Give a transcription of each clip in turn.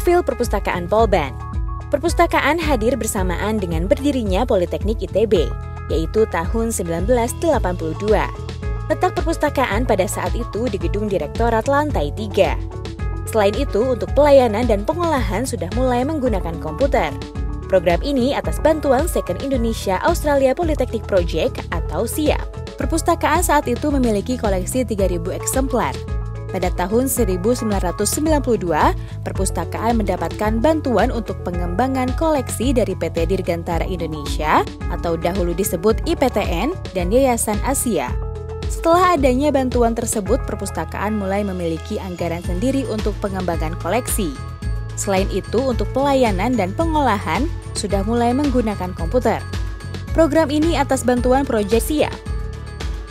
Profil Perpustakaan Polban. Perpustakaan hadir bersamaan dengan berdirinya Politeknik ITB, yaitu tahun 1982. Letak perpustakaan pada saat itu di Gedung Direktorat lantai 3. Selain itu, untuk pelayanan dan pengolahan sudah mulai menggunakan komputer. Program ini atas bantuan Second Indonesia Australia Polytechnic Project atau SIAP. Perpustakaan saat itu memiliki koleksi 3.000 eksemplar. Pada tahun 1992, perpustakaan mendapatkan bantuan untuk pengembangan koleksi dari PT Dirgantara Indonesia atau dahulu disebut IPTN dan Yayasan Asia. Setelah adanya bantuan tersebut, perpustakaan mulai memiliki anggaran sendiri untuk pengembangan koleksi. Selain itu, untuk pelayanan dan pengolahan sudah mulai menggunakan komputer. Program ini atas bantuan Proyek SIAP.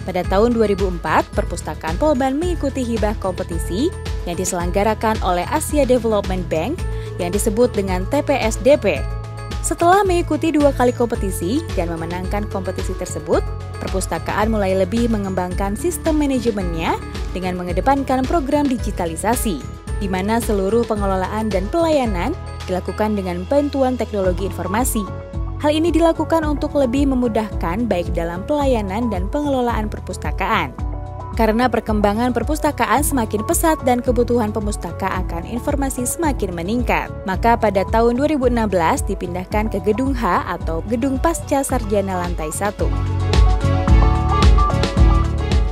Pada tahun 2004, Perpustakaan Polban mengikuti hibah kompetisi yang diselenggarakan oleh Asia Development Bank yang disebut dengan TPSDP. Setelah mengikuti 2 kali kompetisi dan memenangkan kompetisi tersebut, perpustakaan mulai lebih mengembangkan sistem manajemennya dengan mengedepankan program digitalisasi, di mana seluruh pengelolaan dan pelayanan dilakukan dengan bantuan teknologi informasi. Hal ini dilakukan untuk lebih memudahkan baik dalam pelayanan dan pengelolaan perpustakaan. Karena perkembangan perpustakaan semakin pesat dan kebutuhan pemustaka akan informasi semakin meningkat, maka pada tahun 2016 dipindahkan ke Gedung H atau Gedung Pasca Sarjana lantai 1.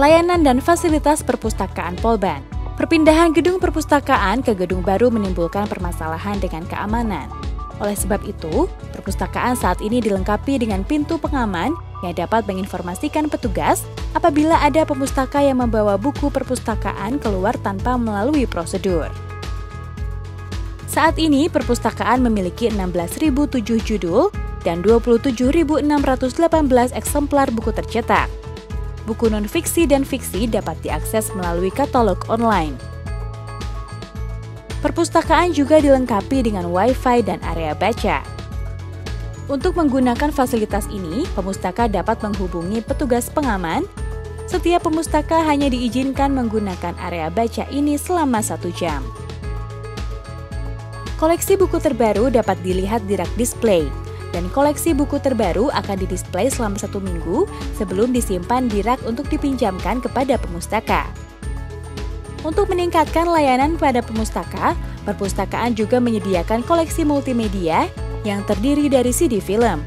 Layanan dan fasilitas perpustakaan Polban. Perpindahan gedung perpustakaan ke gedung baru menimbulkan permasalahan dengan keamanan. Oleh sebab itu, perpustakaan saat ini dilengkapi dengan pintu pengaman yang dapat menginformasikan petugas apabila ada pemustaka yang membawa buku perpustakaan keluar tanpa melalui prosedur. Saat ini, perpustakaan memiliki 16.007 judul dan 27.618 eksemplar buku tercetak. Buku non-fiksi dan fiksi dapat diakses melalui katalog online. Perpustakaan juga dilengkapi dengan Wi-Fi dan area baca. Untuk menggunakan fasilitas ini, pemustaka dapat menghubungi petugas pengaman. Setiap pemustaka hanya diizinkan menggunakan area baca ini selama 1 jam. Koleksi buku terbaru dapat dilihat di rak display, dan koleksi buku terbaru akan didisplay selama 1 minggu sebelum disimpan di rak untuk dipinjamkan kepada pemustaka. Untuk meningkatkan layanan pada pemustaka, perpustakaan juga menyediakan koleksi multimedia yang terdiri dari CD film.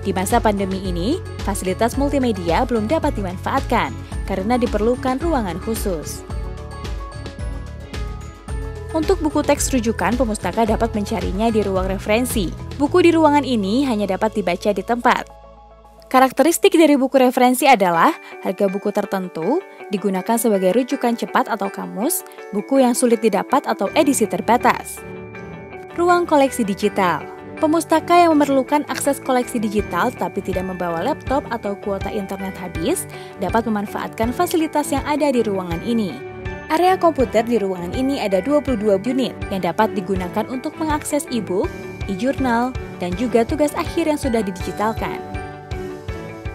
Di masa pandemi ini, fasilitas multimedia belum dapat dimanfaatkan karena diperlukan ruangan khusus. Untuk buku teks rujukan, pemustaka dapat mencarinya di ruang referensi. Buku di ruangan ini hanya dapat dibaca di tempat. Karakteristik dari buku referensi adalah harga buku tertentu, digunakan sebagai rujukan cepat atau kamus, buku yang sulit didapat atau edisi terbatas. Ruang koleksi digital. Pemustaka yang memerlukan akses koleksi digital tapi tidak membawa laptop atau kuota internet habis, dapat memanfaatkan fasilitas yang ada di ruangan ini. Area komputer di ruangan ini ada 22 unit yang dapat digunakan untuk mengakses e-book, e-jurnal, dan juga tugas akhir yang sudah didigitalkan.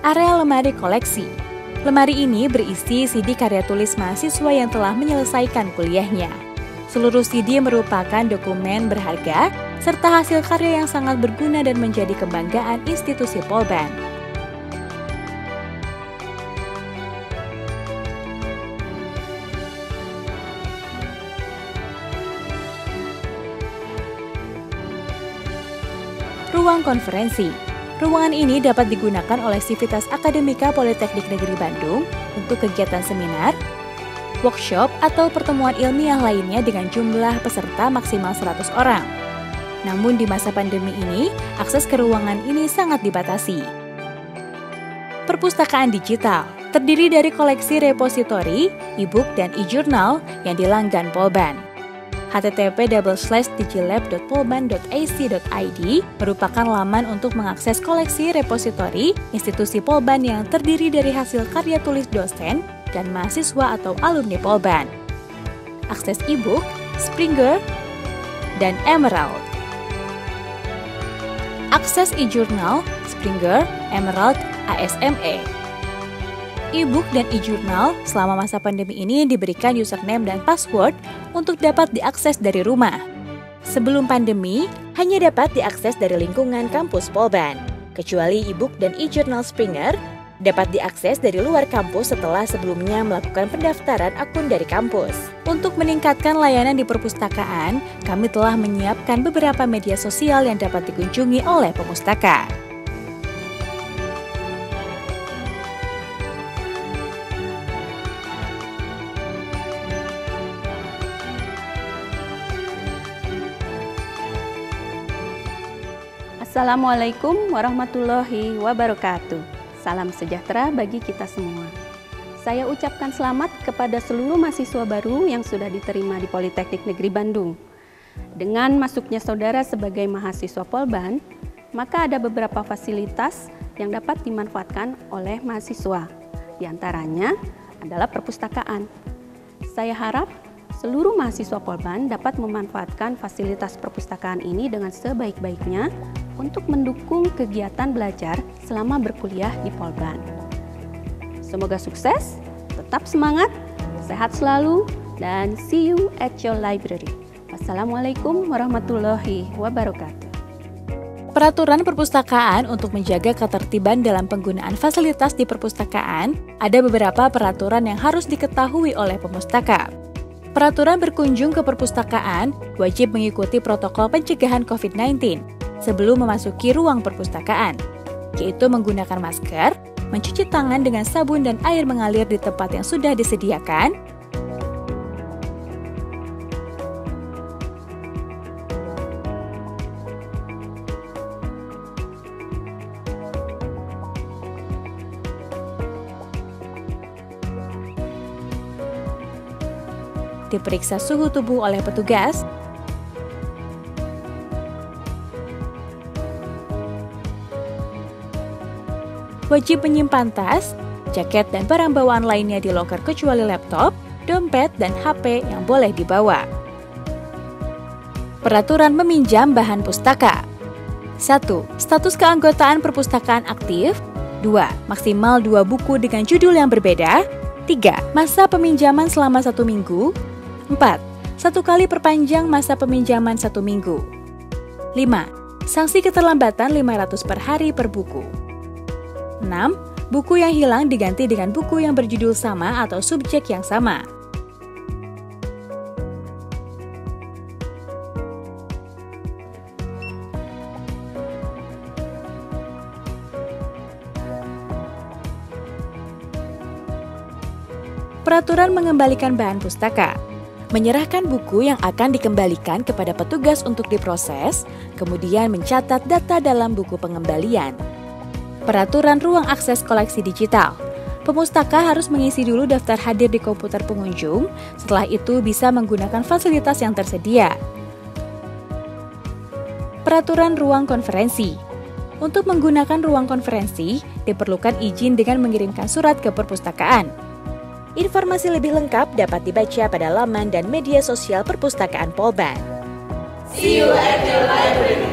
Area lemari koleksi. Lemari ini berisi CD karya tulis mahasiswa yang telah menyelesaikan kuliahnya. Seluruh CD merupakan dokumen berharga, serta hasil karya yang sangat berguna dan menjadi kebanggaan institusi Polban. Ruang konferensi. Ruangan ini dapat digunakan oleh Sivitas Akademika Politeknik Negeri Bandung untuk kegiatan seminar, workshop, atau pertemuan ilmiah lainnya dengan jumlah peserta maksimal 100 orang. Namun di masa pandemi ini, akses ke ruangan ini sangat dibatasi. Perpustakaan digital terdiri dari koleksi repositori, e-book, dan e-jurnal yang dilanggan Polban. http://digilab.polban.ac.id merupakan laman untuk mengakses koleksi repositori institusi Polban yang terdiri dari hasil karya tulis dosen dan mahasiswa atau alumni Polban. Akses e-book, Springer, dan Emerald. Akses e-jurnal, Springer, Emerald, ASME. E-book dan e-jurnal selama masa pandemi ini diberikan username dan password untuk dapat diakses dari rumah. Sebelum pandemi, hanya dapat diakses dari lingkungan kampus Polban. Kecuali e-book dan e-journal Springer, dapat diakses dari luar kampus setelah sebelumnya melakukan pendaftaran akun dari kampus. Untuk meningkatkan layanan di perpustakaan, kami telah menyiapkan beberapa media sosial yang dapat dikunjungi oleh pemustaka. Assalamualaikum warahmatullahi wabarakatuh. Salam sejahtera bagi kita semua. Saya ucapkan selamat kepada seluruh mahasiswa baru yang sudah diterima di Politeknik Negeri Bandung. Dengan masuknya saudara sebagai mahasiswa Polban, maka ada beberapa fasilitas yang dapat dimanfaatkan oleh mahasiswa. Di antaranya adalah perpustakaan. Saya harap seluruh mahasiswa Polban dapat memanfaatkan fasilitas perpustakaan ini dengan sebaik-baiknya untuk mendukung kegiatan belajar selama berkuliah di Polban. Semoga sukses, tetap semangat, sehat selalu, dan see you at your library. Wassalamualaikum warahmatullahi wabarakatuh. Peraturan perpustakaan untuk menjaga ketertiban dalam penggunaan fasilitas di perpustakaan, ada beberapa peraturan yang harus diketahui oleh pemustaka. Peraturan berkunjung ke perpustakaan wajib mengikuti protokol pencegahan COVID-19 sebelum memasuki ruang perpustakaan, yaitu menggunakan masker, mencuci tangan dengan sabun dan air mengalir di tempat yang sudah disediakan, diperiksa suhu tubuh oleh petugas, wajib menyimpan tas, jaket, dan barang bawaan lainnya di loker kecuali laptop, dompet, dan HP yang boleh dibawa. Peraturan meminjam bahan pustaka. 1. Status keanggotaan perpustakaan aktif. 2. Maksimal 2 buku dengan judul yang berbeda. 3. Masa peminjaman selama 1 minggu. 4. 1 kali perpanjang masa peminjaman 1 minggu. 5. Sanksi keterlambatan 500 per hari per buku. 6. Buku yang hilang diganti dengan buku yang berjudul sama atau subjek yang sama. Peraturan mengembalikan bahan pustaka. Menyerahkan buku yang akan dikembalikan kepada petugas untuk diproses, kemudian mencatat data dalam buku pengembalian. Peraturan ruang akses koleksi digital. Pemustaka harus mengisi dulu daftar hadir di komputer pengunjung, setelah itu bisa menggunakan fasilitas yang tersedia. Peraturan ruang konferensi. Untuk menggunakan ruang konferensi, diperlukan izin dengan mengirimkan surat ke perpustakaan. Informasi lebih lengkap dapat dibaca pada laman dan media sosial perpustakaan Polban. See you at your library.